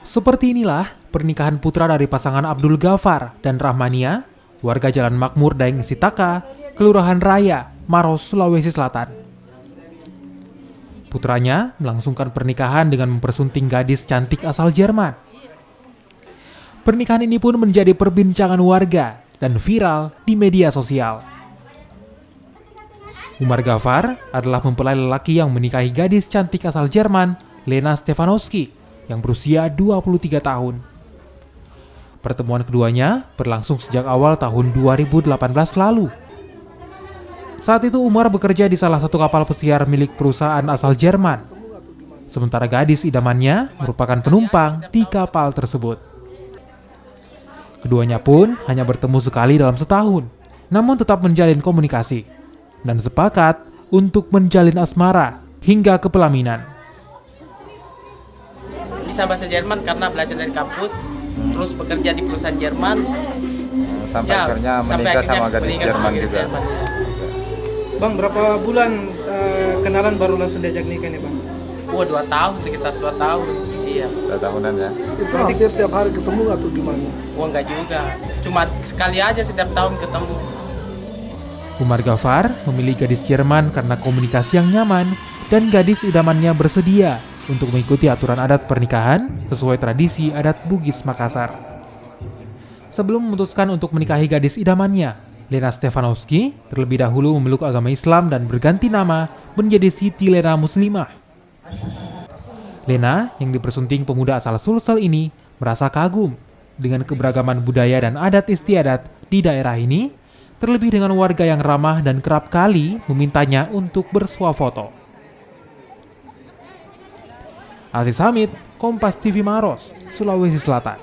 Seperti inilah pernikahan putra dari pasangan Abdul Ghaffar dan Rahmania, warga Jalan Makmur Daeng Sitaka, Kelurahan Raya, Maros, Sulawesi Selatan. Putranya melangsungkan pernikahan dengan mempersunting gadis cantik asal Jerman. Pernikahan ini pun menjadi perbincangan warga dan viral di media sosial. Umar Ghaffar adalah mempelai lelaki yang menikahi gadis cantik asal Jerman, Lena Stefanowski, yang berusia 23 tahun. Pertemuan keduanya berlangsung sejak awal tahun 2018 lalu. Saat itu Umar bekerja di salah satu kapal pesiar milik perusahaan asal Jerman. Sementara gadis idamannya merupakan penumpang di kapal tersebut. Keduanya pun hanya bertemu sekali dalam setahun, namun tetap menjalin komunikasi dan sepakat untuk menjalin asmara hingga ke pelaminan. Bisa bahasa Jerman karena belajar dari kampus, terus bekerja di perusahaan Jerman, sampai akhirnya menikah sama gadis Jerman juga. Bang, berapa bulan kenalan baru langsung diajak nikah nih, Bang? 2 tahun, sekitar 2 tahun. Iya. 2 tahunan ya. Itu hampir tiap hari ketemu atau gimana? Enggak juga. Cuma sekali aja setiap tahun ketemu. Umar Ghaffar memilih gadis Jerman karena komunikasi yang nyaman dan gadis idamannya bersedia untuk mengikuti aturan adat pernikahan sesuai tradisi adat Bugis Makassar. Sebelum memutuskan untuk menikahi gadis idamannya, Lena Stefanowski terlebih dahulu memeluk agama Islam dan berganti nama menjadi Siti Lena Muslimah. Lena yang dipersunting pemuda asal Sulsel ini merasa kagum dengan keberagaman budaya dan adat istiadat di daerah ini, terlebih dengan warga yang ramah dan kerap kali memintanya untuk bersuah foto. Aziz Hamid, Kompas TV Maros, Sulawesi Selatan.